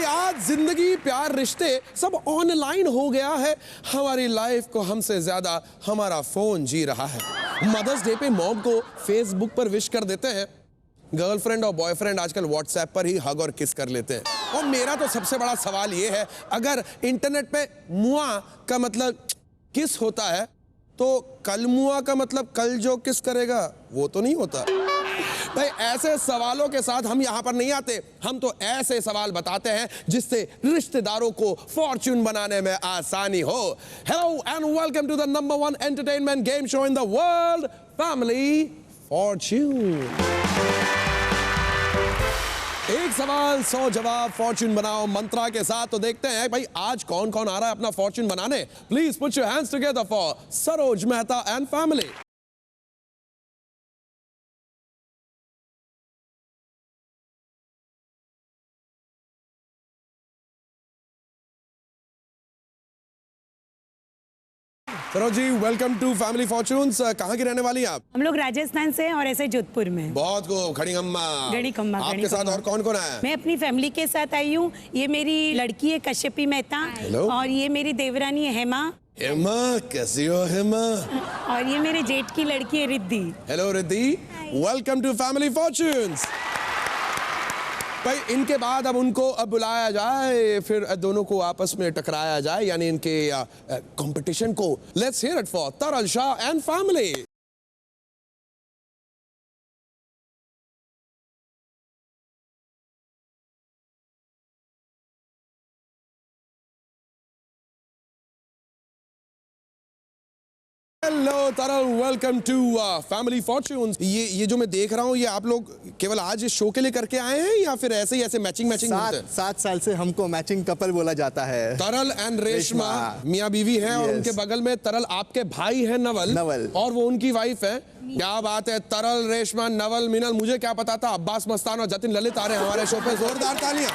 भाई आज जिंदगी प्यार रिश्ते सब ऑनलाइन हो गया है। हमारी लाइफ को हमसे ज्यादा हमारा फोन जी रहा है। मदर्स डे पे मॉम को फेसबुक पर विश कर देते हैं। गर्लफ्रेंड और बॉयफ्रेंड आजकल व्हाट्सएप पर ही हग और किस कर लेते हैं। और मेरा तो सबसे बड़ा सवाल ये है, अगर इंटरनेट पे मुआ का मतलब किस होता है तो कल मुआ का मतलब कल जो किस करेगा वो तो नहीं होता। भाई ऐसे सवालों के साथ हम यहां पर नहीं आते, हम तो ऐसे सवाल बताते हैं जिससे रिश्तेदारों को फॉर्च्यून बनाने में आसानी हो। Hello and welcome to the number 1 entertainment game show in the world, family fortune. एक सवाल 100 जवाब, फॉर्च्यून बनाओ मंत्रा के साथ। तो देखते हैं भाई आज कौन कौन आ रहा है अपना फॉर्च्यून बनाने। Please put your hands together for Saroj Mehta and family. Saroj ji welcome to family fortunes. कहाँ की रहने वाली हैं आप? हम लोग राजस्थान से और ऐसे जोधपुर में। बहुत को खड़ी अम्मा। आपके साथ और कौन कौन आया है? मैं अपनी फैमिली के साथ आई हूँ। ये मेरी लड़की है कश्यपी मेहता और ये मेरी देवरानी है हेमा। हेमा कैसी हो हेमा? और ये मेरे जेठ की लड़की है Riddhi. Hello Riddhi, welcome to family fortunes. भाई इनके बाद अब उनको अब बुलाया जाए, फिर दोनों को आपस में टकराया जाए, यानी इनके कंपटीशन को। लेट्स हियर इट फॉर तरल शाह एंड फैमिली। हेलो तरल, वेलकम टू फैमिली फॉर्च्यून्स। ये जो मैं देख रहा हूँ, ये आप लोग केवल आज इस शो के लिए करके आए हैं या फिर ऐसे ही ऐसे मैचिंग? 7 साल से हमको मैचिंग कपल बोला जाता है। तरल एंड रेशमा मियाँ बीवी हैं और उनके बगल में तरल आपके भाई है नवल और वो उनकी वाइफ है। क्या बात है, तरल रेशमा नवल मिनल, मुझे क्या पता था अब्बास मस्तान और जतिन ललित आ रहे हैं हमारे शो पे। जोरदार तालियां।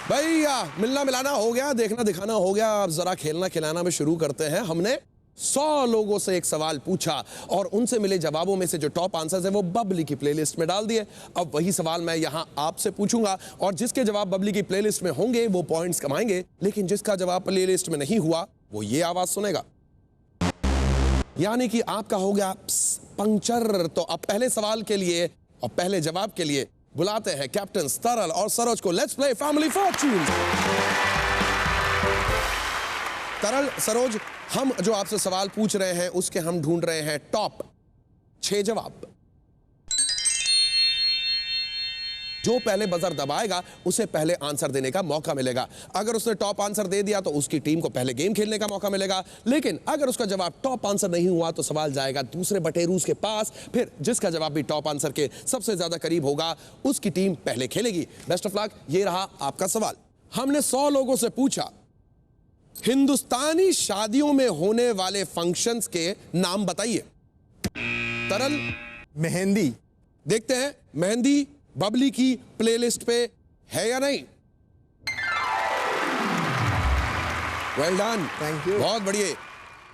भैया मिलना मिलाना हो गया, देखना दिखाना हो गया, अब जरा खेलना खिलाना में शुरू करते हैं। हमने 100 लोगों से एक सवाल पूछा और उनसे मिले जवाबों में से जो टॉप आंसर्स है वो बबली की प्लेलिस्ट में डाल दिए। अब वही सवाल मैं यहां आपसे पूछूंगा और जिसके जवाब बबली की प्लेलिस्ट में होंगे वो पॉइंट्स कमाएंगे, लेकिन जिसका जवाब प्लेलिस्ट में नहीं हुआ वो ये आवाज सुनेगा, यानी कि आपका हो गया पंक्चर। तो अब पहले सवाल के लिए और पहले जवाब के लिए बुलाते हैं कैप्टन तरल और सरोज को। Let's play family Fortune. तरल सरोज, हम जो आपसे सवाल पूछ रहे हैं उसके हम ढूंढ रहे हैं टॉप 6 जवाब। जो पहले बजर दबाएगा उसे पहले आंसर देने का मौका मिलेगा। अगर उसने टॉप आंसर दे दिया तो उसकी टीम को पहले गेम खेलने का मौका मिलेगा, लेकिन अगर उसका जवाब टॉप आंसर नहीं हुआ तो सवाल जाएगा दूसरे बटेरूस के पास। फिर जिसका जवाब भी टॉप आंसर के सबसे ज्यादा करीब होगा उसकी टीम पहले खेलेगी। Best of luck. ये रहा आपका सवाल। हमने 100 लोगों से पूछा हिंदुस्तानी शादियों में होने वाले फंक्शंस के नाम बताइए। तरल? मेहंदी। देखते हैं मेहंदी बबली की प्लेलिस्ट पे है या नहीं। वेल डन, थैंक यू, बहुत बढ़िया।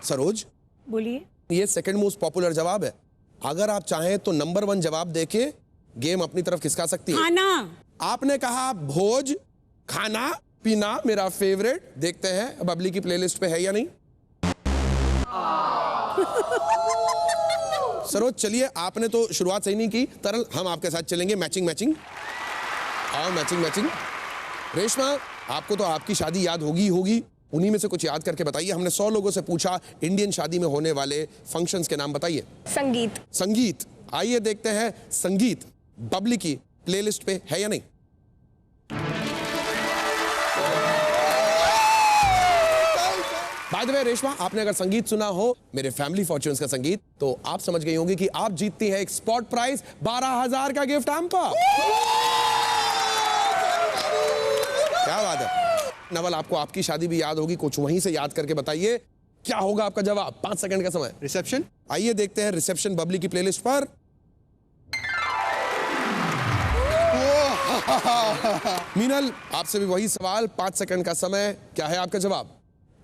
सरोज बोलिए। ये सेकंड मोस्ट पॉपुलर जवाब है। अगर आप चाहें तो नंबर 1 जवाब देके गेम अपनी तरफ खिसका सकती है। खाना। आपने कहा भोज, खाना पीना मेरा फेवरेट। देखते हैं बबली की प्लेलिस्ट पे है या नहीं। सरोज चलिए, आपने तो शुरुआत सही नहीं की। तरल हम आपके साथ चलेंगे मैचिंग और मैचिंग। रेशमा, आपको तो आपकी शादी याद होगी, उन्हीं में से कुछ याद करके बताइए। हमने 100 लोगों से पूछा इंडियन शादी में होने वाले फंक्शंस के नाम बताइए। संगीत। आइए देखते हैं संगीत बबली की प्लेलिस्ट पे है या नहीं। बाय द वे रेशमा, आपने अगर संगीत सुना हो मेरे फैमिली फॉर्च्यून्स का संगीत, तो आप समझ गई होंगी कि आप जीतती हैं एक स्पॉट प्राइज 12,000 का गिफ्ट हैम्पर। क्या बात है। नवल, आपको आपकी शादी भी याद होगी, कुछ वहीं से याद करके बताइए क्या होगा आपका जवाब। 5 सेकंड का समय। रिसेप्शन। आइए देखते हैं रिसेप्शन बबली की प्लेलिस्ट पर। मीनल, आपसे भी वही सवाल, 5 सेकंड का समय। क्या है आपका जवाब?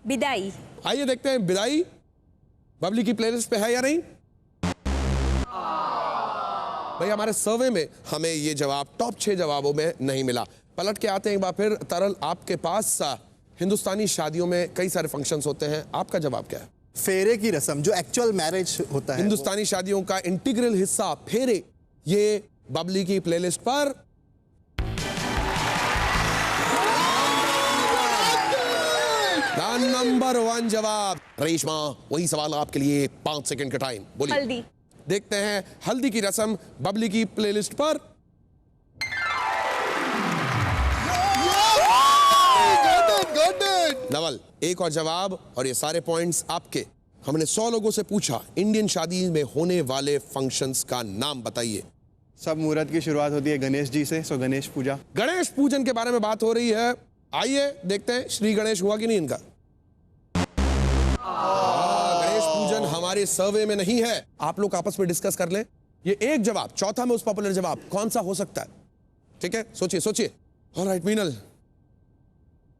विदाई। आइए देखते हैं विदाई बबली की प्लेलिस्ट पे है या नहीं। भाई हमारे सर्वे में हमें ये जवाब टॉप 6 जवाबों में नहीं मिला। पलट के आते हैं एक बार फिर। तरल, आपके पास हिंदुस्तानी शादियों में कई सारे फंक्शंस होते हैं, आपका जवाब क्या है? फेरे की रस्म, जो एक्चुअल मैरिज होता है। हिंदुस्तानी शादियों का इंटीग्रल हिस्सा फेरे, ये बबली की प्लेलिस्ट पर नंबर 1 जवाब। रेशमा, वही सवाल आपके लिए, 5 सेकंड का टाइम, बोलिए। हल्दी। देखते हैं हल्दी की रस्म बबली की प्लेलिस्ट पर। नवल, एक और जवाब और ये सारे पॉइंट्स आपके। हमने 100 लोगों से पूछा इंडियन शादी में होने वाले फंक्शंस का नाम बताइए। सब मुहूर्त की शुरुआत होती है गणेश जी से, सो गणेश पूजा। गणेश पूजन के बारे में बात हो रही है। आइए देखते हैं श्री गणेश हुआ कि नहीं इनका। गणेश पूजन हमारे सर्वे में नहीं है। आप लोग आपस में डिस्कस कर लें। ये एक जवाब, चौथा मोस्ट पॉपुलर जवाब कौन सा हो सकता है? ठीक है, सोचिए सोचिए। Alright Meenal,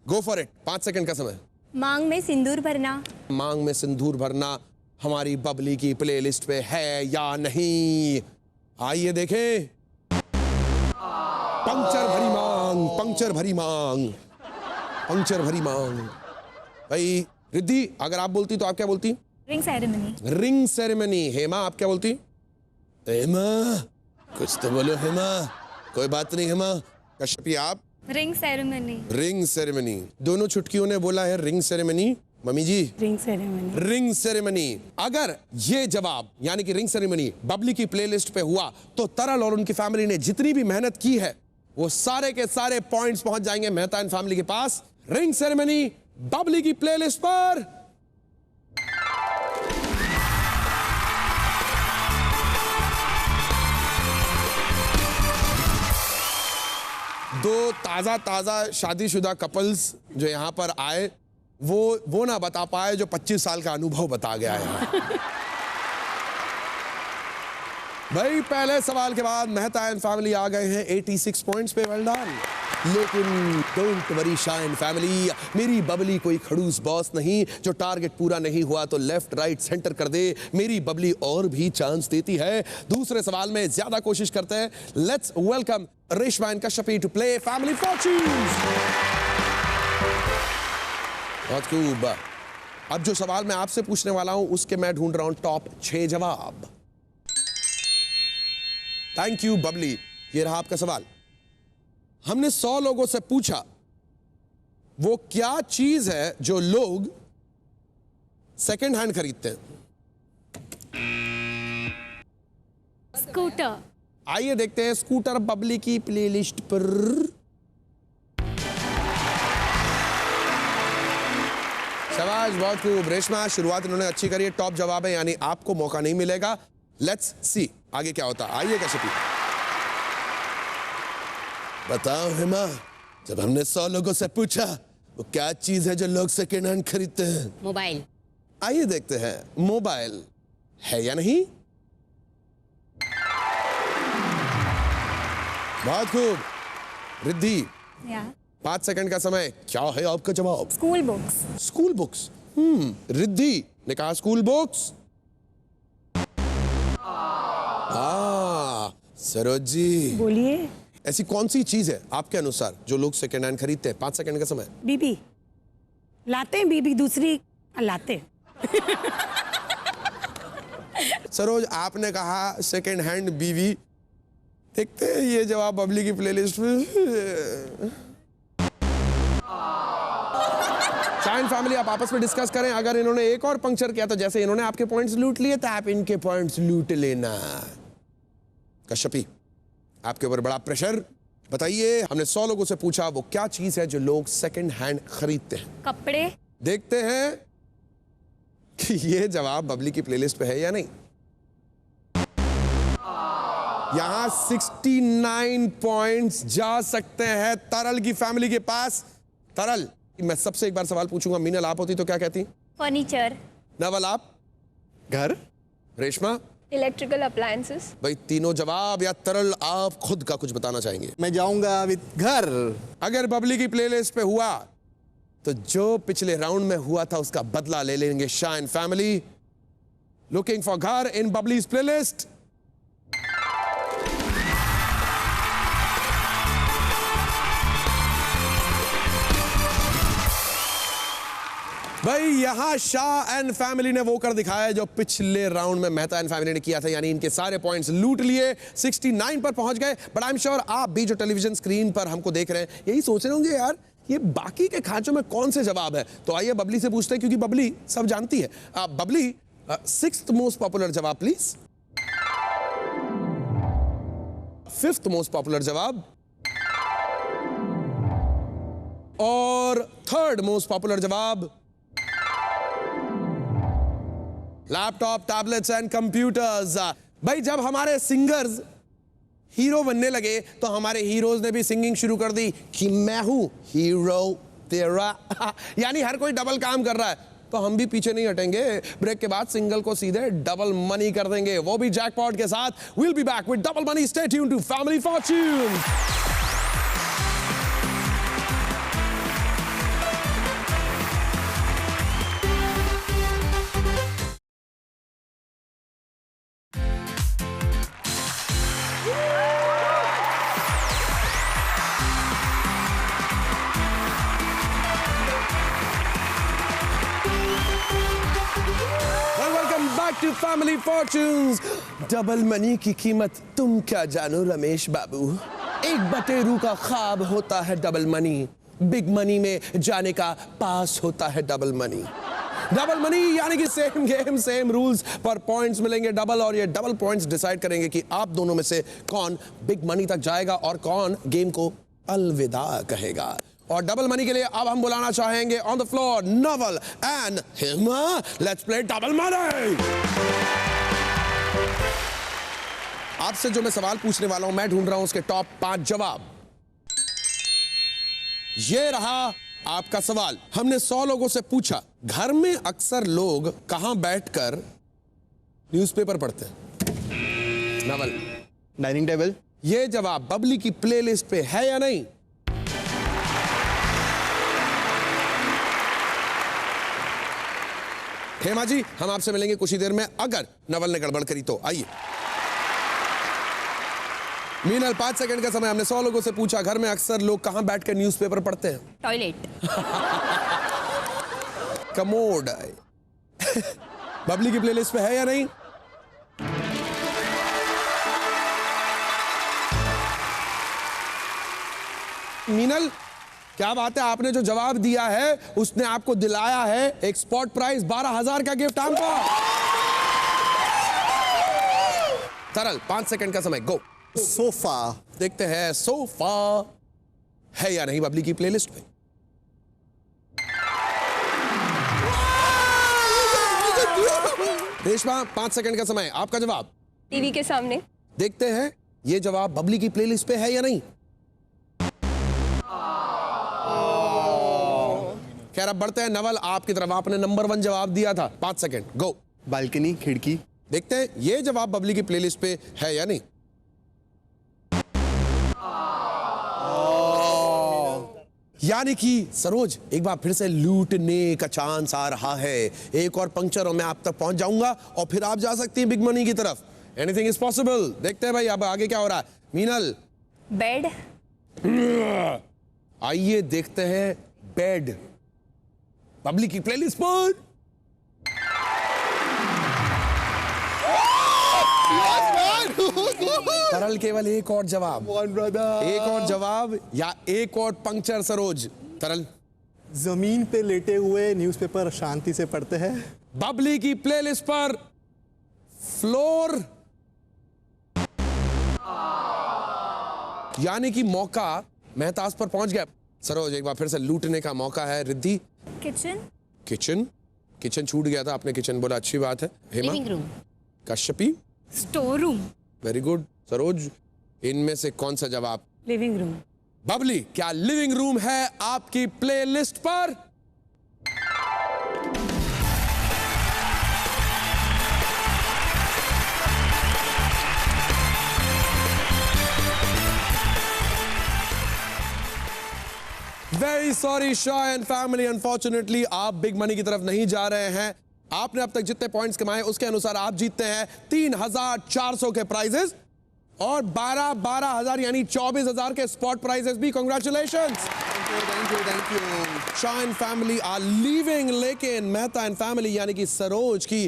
go for it, 5 second का समय। मांग में सिंदूर भरना। मांग में सिंदूर भरना हमारी बबली की प्लेलिस्ट पे है या नहीं? आइए देखें। पंक्चर भरी मांग, पंक्चर भरी मांग, पंक्चर भरी मांग। भाई रिद्धि, अगर आप बोलती तो आप क्या बोलती? Ring ceremony. Ring ceremony. Hema, आप क्या बोलती? हेमा, कुछ तो बोलो हेमा। कोई बात नहीं हेमा। कश्यपी, आप? Ring ceremony. Ring ceremony. दोनों छुटकियों ने बोला है ring ceremony. Mummy ji? Ring ceremony. Ring ceremony. अगर ये जवाब यानी कि रिंग सेरेमनी बबली की प्लेलिस्ट पे हुआ तो तरल और उनकी फैमिली ने जितनी भी मेहनत की है वो सारे के सारे पॉइंट्स पहुंच जाएंगे मेहता एंड फैमिली के पास। रिंग सेरेमनी बबली की प्लेलिस्ट पर दो ताजा शादीशुदा कपल्स जो यहां पर आए वो ना बता पाए जो 25 साल का अनुभव बता गया है। भाई पहले सवाल के बाद मेहता एंड फैमिली आ गए हैं 86 पॉइंट्स पे। Well done. लेकिन डोंट वरी शाइन फैमिली, मेरी बबली कोई खड़ूस बॉस नहीं जो टारगेट पूरा नहीं हुआ तो लेफ्ट राइट सेंटर कर दे। मेरी बबली और भी चांस देती है। दूसरे सवाल में ज्यादा कोशिश करते हैं। Let's welcome Reshma and Kashyapi to play Family Fortunes. बहुत खूब। अब जो सवाल मैं आपसे पूछने वाला हूं उसके मैं ढूंढ रहा हूं टॉप 6 जवाब। Thank you Babli. ये रहा आपका सवाल। हमने 100 लोगों से पूछा वो क्या चीज है जो लोग सेकेंड हैंड खरीदते हैं? स्कूटर। आइए देखते हैं स्कूटर बबली की प्लेलिस्ट पर। शाबाश, बहुत खूब। रेशमा, शुरुआत इन्होंने अच्छी करी है। टॉप जवाब है यानी आपको मौका नहीं मिलेगा। लेट्स सी आगे क्या होता। आइए कश्यपी। बताओ हेमा, जब हमने 100 लोगों से पूछा वो क्या चीज है जो लोग सेकेंड हैंड खरीदते हैं? मोबाइल। आइए देखते हैं मोबाइल है या नहीं। बहुत खूब। रिद्धि, 5 सेकंड का समय। क्या है आपका जवाब? School books. School books. Riddhi ने कहा स्कूल बुक्स। सरोज जी बोलिए। ऐसी कौन सी चीज है आपके अनुसार जो लोग सेकेंड हैंड खरीदते हैं? 5 सेकंड का समय। बीबी लाते हैं, बीबी दूसरी लाते हैं। सरोज, आपने कहा सेकेंड हैंड बीवी। देखते हैं ये जवाब बबली की प्लेलिस्ट में। शाइन फैमिली, आप आपस में डिस्कस करें। अगर इन्होंने एक और पंक्चर किया तो जैसे इन्होंने आपके पॉइंट्स लूट लिए तो आप इनके पॉइंट्स लूट लेना। कश्यपी, आपके ऊपर बड़ा प्रेशर। बताइए, हमने 100 लोगों से पूछा वो क्या चीज है जो लोग सेकंड हैंड खरीदते हैं? कपड़े। देखते हैं कि ये जवाब बबली की प्लेलिस्ट पे है या नहीं। यहां 69 पॉइंट्स जा सकते हैं तरल की फैमिली के पास। तरल, मैं सबसे एक बार सवाल पूछूंगा। मीनल आप होती तो क्या कहती? फर्नीचर। नवल आप? घर। रेशमा? Electrical appliances. भाई तीनों जवाब। या तरल आप खुद का कुछ बताना चाहेंगे? मैं जाऊंगा विद घर। अगर बबली की प्लेलिस्ट पे हुआ तो जो पिछले राउंड में हुआ था उसका बदला ले लेंगे शाइन फैमिली। लुकिंग फॉर घर इन बबलीज प्लेलिस्ट। भाई यहाँ शाह एंड फैमिली ने वो कर दिखाया जो पिछले राउंड में मेहता एंड फैमिली ने किया था, यानी इनके सारे पॉइंट्स लूट लिए, 69 पर पहुंच गए। बट आई एम श्योर आप भी जो टेलीविजन स्क्रीन पर हमको देख रहे हैं यही सोच रहे होंगे यार ये बाकी के खांचों में कौन से जवाब है। तो आइए बबली से पूछते हैं क्योंकि बबली सब जानती है। बबली, 6th मोस्ट पॉपुलर जवाब प्लीज। 5th मोस्ट पॉपुलर जवाब और 3rd मोस्ट पॉपुलर जवाब। Laptop, tablets and computers. भाई जब हमारे सिंगर्स हीरो बनने लगे तो हमारे हीरोज ने भी सिंगिंग शुरू कर दी कि मैं हूं हीरो तेरा यानी हर कोई डबल काम कर रहा है तो हम भी पीछे नहीं हटेंगे। ब्रेक के बाद सिंगल को सीधे डबल मनी कर देंगे, वो भी जैकपॉट के साथ। Will be back with double money. Stay tuned to family fortune. To family fortunes. Double money की कीमत तुम क्या जानो रमेश बाबू। 1/2 का ख्वाब होता है डबल मनी, बिग मनी में जाने का पास होता है डबल मनी। डबल मनी यानी कि सेम गेम सेम रूल्स पर पॉइंट्स मिलेंगे डबल, और ये डबल पॉइंट्स डिसाइड करेंगे कि आप दोनों में से कौन बिग मनी तक जाएगा और कौन गेम को अलविदा कहेगा। और डबल मनी के लिए अब हम बुलाना चाहेंगे on the floor Naval and Hima. Let's play double money. आपसे जो मैं सवाल पूछने वाला हूं मैं ढूंढ रहा हूं उसके टॉप 5 जवाब। ये रहा आपका सवाल। हमने 100 लोगों से पूछा घर में अक्सर लोग कहां बैठकर न्यूज़पेपर पढ़ते हैं। Naval, dining table. ये जवाब बबली की प्लेलिस्ट पे है या नहीं? हेमा जी, हम आपसे मिलेंगे कुछ ही देर में अगर नवल ने गड़बड़ करी तो। आइए मीनल, 5 सेकंड का समय। हमने 100 लोगों से पूछा घर में अक्सर लोग कहां बैठकर न्यूज़पेपर पढ़ते हैं? टॉयलेट। कमोड। बबली की प्लेलिस्ट पे है या नहीं? मीनल, क्या बात है, आपने जो जवाब दिया है उसने आपको दिलाया है एक स्पॉट प्राइज 12,000 का गिफ्ट हैम्पर। तरल, 5 सेकंड का समय, गो। सोफा। देखते हैं सोफा है या नहीं बबली की प्लेलिस्ट पे। रेशमा, 5 सेकंड का समय, आपका जवाब। टीवी के सामने। देखते हैं ये जवाब बबली की प्लेलिस्ट पे है या नहीं। खैर अब बढ़ते हैं नवल आपकी तरफ। आपने नंबर 1 जवाब दिया था। 5 सेकंड, गो। बालकनी, खिड़की। देखते हैं ये जवाब बबली की प्लेलिस्ट पे है या नहीं। यानी कि सरोज एक बार फिर से लूटने का चांस आ रहा है। एक और पंक्चर और मैं आप तक पहुंच जाऊंगा और फिर आप जा सकती हैं बिग मनी की तरफ। Anything is possible. देखते हैं भाई अब आगे क्या हो रहा है। मीनल, बेड। आइए देखते हैं बेड बबली की प्लेलिस्ट पर। तरल, केवल एक और जवाब। एक और जवाब या एक और पंक्चर सरोज। तरल, जमीन पे लेटे हुए न्यूज़पेपर शांति से पढ़ते हैं। बबली की प्लेलिस्ट पर फ्लोर, यानी कि मौका मेहताज पर पहुंच गया। सरोज एक बार फिर से लूटने का मौका है। रिद्धि, किचन। किचन, किचन छूट गया था, आपने किचन बोला, अच्छी बात है। Hema, living room. Kashyapi, store room. Very good. Saroj, इनमें से कौन सा जवाब? Living room. बबली, क्या लिविंग रूम है आपकी प्लेलिस्ट पर? Very sorry Shah and family, unfortunately आप बिग मनी की तरफ नहीं जा रहे हैं। आपने अब तक जितने पॉइंट्स कमाए उसके अनुसार आप जीतते हैं 3,400 के प्राइजेस और 12,000 यानी 24,000 के स्पॉट प्राइजेस भी। Congratulations. Thank you. Shah and family are leaving, लेकिन मेहता एंड फैमिली यानी कि सरोज की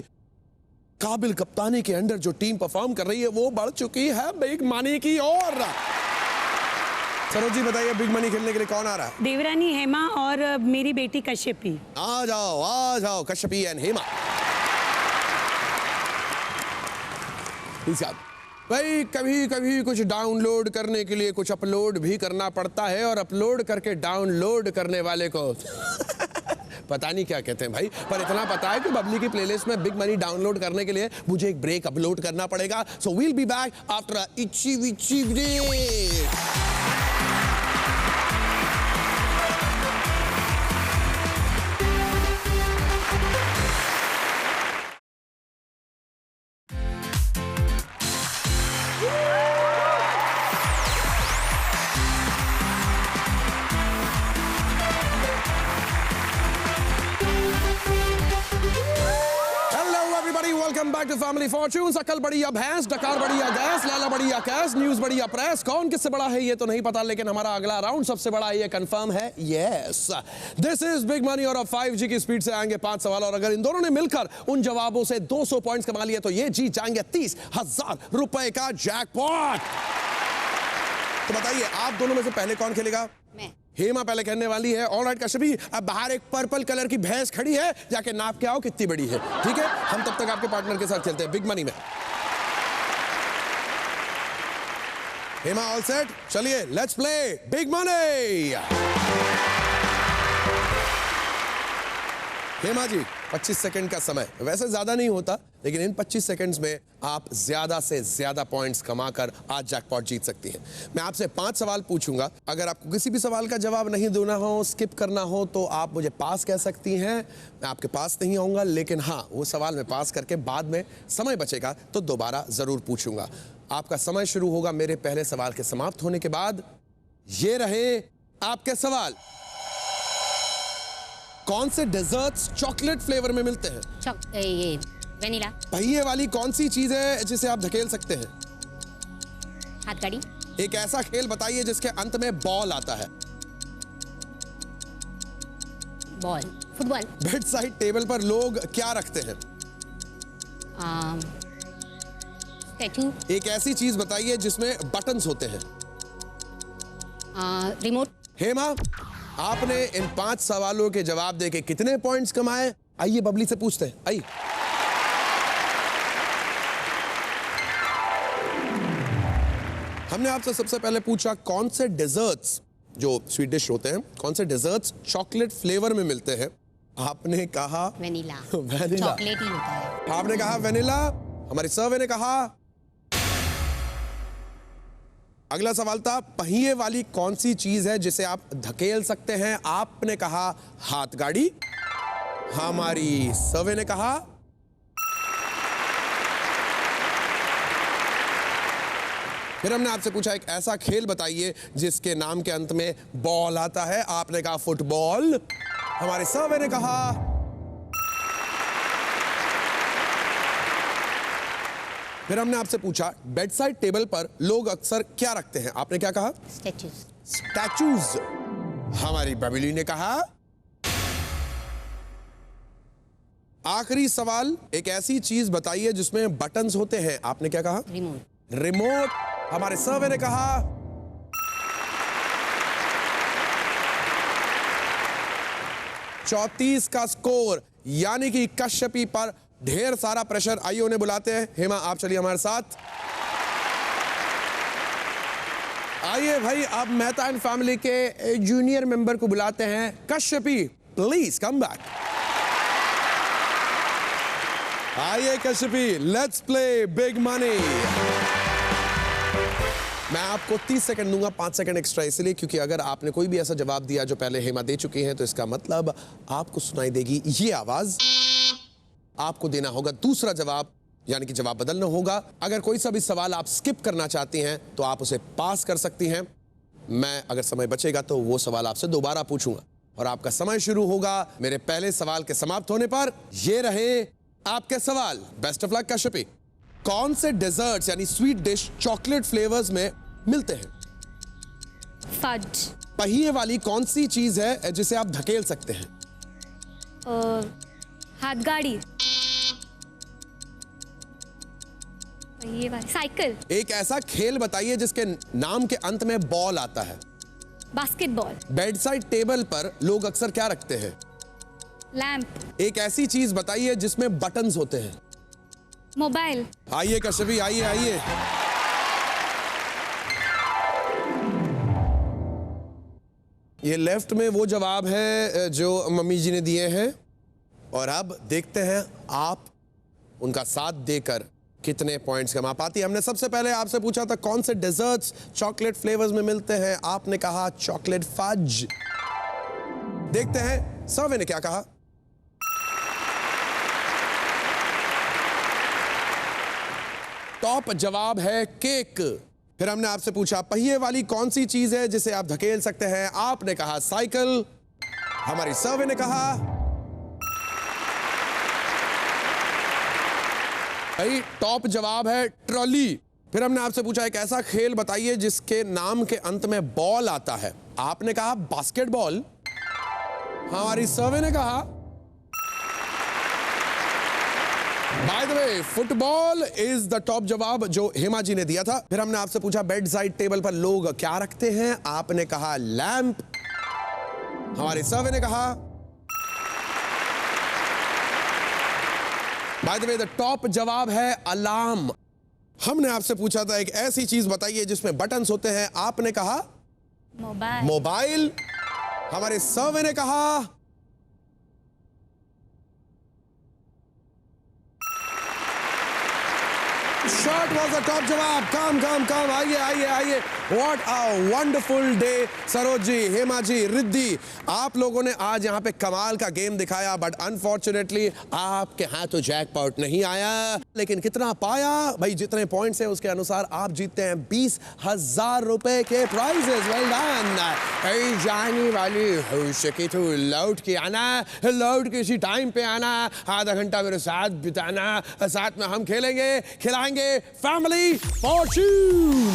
काबिल कप्तानी के अंडर जो टीम परफॉर्म कर रही है वो बढ़ चुकी है बिग मनी की ओर। सरोज जी बताइए, बिग मनी खेलने के लिए कौन आ रहा है? देवरानी हेमा और मेरी बेटी कश्यपी। आ जाओ कश्यपी एंड हेमा। भाई कभी कभी कुछ डाउनलोड करने के लिए कुछ अपलोड भी करना पड़ता है, और अपलोड करके डाउनलोड करने वाले को पता नहीं क्या कहते हैं भाई, पर इतना पता है कि बबली की प्लेलिस्ट में बिग मनी डाउनलोड करने के लिए मुझे एक ब्रेक अपलोड करना पड़ेगा। So we'll be back after a itchy witchy break. Welcome back to family Fortunes. अकल बढ़िया भैंस, डकार बढ़िया गैस, लाला बढ़िया कैश, न्यूज बढ़िया प्रेस। कौन किससे बड़ा है ये तो नहीं पता, लेकिन हमारा अगला राउंड सबसे बड़ा ये कंफर्म है। Yes, this is big money और अब 5G की स्पीड से आएंगे 5 सवाल, और अगर इन दोनों ने मिलकर उन जवाबों से 200 पॉइंट्स कमा लिए तो ये जीत जाएंगे 30,000 रुपए का जैकपॉट। तो बताइए, आप दोनों में से पहले कौन खेलेगा? मैं। हेमा पहले कहने वाली है। ऑलराइट कश्यपी, अब बाहर एक पर्पल कलर की भैंस खड़ी है, जाके नाप के आओ कितनी बड़ी है, ठीक है? हम तब तक आपके पार्टनर के साथ खेलते हैं बिग मनी में। Hema all set? चलिए let's play big money. Hema ji 25 second का समय, वैसे ज्यादा नहीं होता, लेकिन इन 25 सेकंड्स में आप ज्यादा से ज्यादा पॉइंट्स कमाकर आज जैकपॉट जीत सकती हैं। मैं आपसे 5 सवाल पूछूंगा, अगर आपको किसी भी सवाल का जवाब नहीं देना हो, स्किप करना हो, तो आप मुझे पास कह सकती हैं। मैं आपके पास नहीं आऊंगा, लेकिन हाँ, वो सवाल मैं पास करके बाद में समय बचेगा तो दोबारा जरूर पूछूंगा। आपका समय शुरू होगा मेरे पहले सवाल के समाप्त होने के बाद। ये रहे आपके सवाल। कौन से डेजर्ट्स चॉकलेट फ्लेवर में मिलते हैं? ये वेनिला। पहिए वाली कौन सी चीज है जिसे आप धकेल सकते हैं? हाथकड़ी। एक ऐसा खेल बताइए जिसके अंत में बॉल आता है। Ball. Football. Bed side table पर लोग क्या रखते हैं? स्टैचू। एक ऐसी चीज बताइए जिसमें बटन्स होते हैं। रिमोट। हेमा, आपने इन 5 सवालों के जवाब देके कितने पॉइंट्स कमाए? आइए बबली से पूछते हैं। आइए। हमने आपसे सबसे पहले पूछा कौन से डेजर्ट्स, जो स्वीट डिश होते हैं, कौन से डेजर्ट्स चॉकलेट फ्लेवर में मिलते हैं? आपने कहा वेनिला। वेनिला। चॉकलेट ही होता है। आपने कहा वेनिला, हमारी सर्वे ने कहा। अगला सवाल था पहिए वाली कौन सी चीज है जिसे आप धकेल सकते हैं? आपने कहा हाथ गाड़ी, हमारी सर्वे ने कहा फिर हमने आपसे पूछा एक ऐसा खेल बताइए जिसके नाम के अंत में बॉल आता है। आपने कहा फुटबॉल, हमारे सर्वे ने कहा फिर हमने आपसे पूछा बेड साइड टेबल पर लोग अक्सर क्या रखते हैं? आपने क्या कहा? स्टैचूज। स्टैचूज, हमारी बबली ने कहा। आखिरी सवाल, एक ऐसी चीज बताइए जिसमें बटन्स होते हैं। आपने क्या कहा? रिमोट। रिमोट, हमारे सर्वे ने कहा। 34 का स्कोर, यानी कि कश्यपी पर ढेर सारा प्रेशर। आइए उन्हें बुलाते हैं। हेमा आप चलिए हमारे साथ। आइए भाई, अब मेहता एंड फैमिली के जूनियर मेंबर को बुलाते हैं। Kashyapi please come back. आइए Kashyapi, let's play big money. मैं आपको 30 सेकंड दूंगा, 5 सेकंड एक्स्ट्रा इसलिए क्योंकि अगर आपने कोई भी ऐसा जवाब दिया जो पहले हेमा दे चुकी हैं तो इसका मतलब आपको सुनाई देगी ये आवाज। आपको देना होगा दूसरा जवाब, यानी कि जवाब बदलना होगा। अगर कोई सा भी सवाल आप स्किप करना चाहती हैं तो आप उसे पास कर सकती हैं। मैं अगर समय बचेगा तो वो सवाल आपसे दोबारा पूछूंगा और आपका समय शुरू होगा मेरे पहले सवाल के समाप्त होने पर। ये रहे आपके सवाल। Best of luck Kashyapi. कौन से डेजर्ट्स यानी स्वीट डिश चॉकलेट फ्लेवर्स में मिलते हैं? फज। पहिए वाली कौन सी चीज है जिसे आप धकेल सकते हैं? हाथ गाड़ी। ये वाली साइकिल। एक ऐसा खेल बताइए जिसके नाम के अंत में बॉल आता है। बास्केटबॉल। बेड साइड टेबल पर लोग अक्सर क्या रखते हैं? लैंप। एक ऐसी चीज बताइए जिसमें बटन्स होते हैं। मोबाइल। आइए कश्यपी, आइए आइए। ये लेफ्ट में वो जवाब है जो मम्मी जी ने दिए हैं, और अब देखते हैं आप उनका साथ देकर कितने पॉइंट्स कमा पाती है। हमने सबसे पहले आपसे पूछा था कौन से डेजर्ट्स चॉकलेट फ्लेवर्स में मिलते हैं, आपने कहा चॉकलेट फज। देखते हैं सर्वे ने क्या कहा। टॉप जवाब है केक। फिर हमने आपसे पूछा पहिए वाली कौन सी चीज है जिसे आप धकेल सकते हैं, आपने कहा साइकिल। हमारी सर्वे ने कहा भाई टॉप जवाब है ट्रॉली। फिर हमने आपसे पूछा एक ऐसा खेल बताइए जिसके नाम के अंत में बॉल आता है, आपने कहा बास्केटबॉल। हमारी सर्वे ने कहा by the way football is the top जवाब जो हेमा जी ने दिया था। फिर हमने आपसे पूछा बेड साइड टेबल पर लोग क्या रखते हैं, आपने कहा लैंप। हमारी सर्वे ने कहा by the way the top जवाब है अलार्म। हमने आपसे पूछा था एक ऐसी चीज बताइए जिसमें बटन्स होते हैं, आपने कहा मोबाइल। मोबाइल। हमारे सर्वे ने कहा शर्ट वॉज द टॉप जवाब। कम कम कम, आइए आइए आइए। What a wonderful day. Saroj ji, Hema ji, Riddhi, आप लोगों ने आज यहाँ पे कमाल का गेम दिखाया, बट अनफॉर्चुनेटली आपके हाथों जैकपॉट नहीं आया। लेकिन कितना पाया भाई, जितने पॉइंट्स हैं उसके अनुसार आप जीतते हैं 20,000 रुपए के प्राइजेस। Well done. जाने वाली हो तो लौट के आना, लौट के इसी टाइम पे आना, आधा घंटा मेरे साथ बिताना, साथ में हम खेलेंगे खिलाएंगे फैमिली फॉर्च्यून।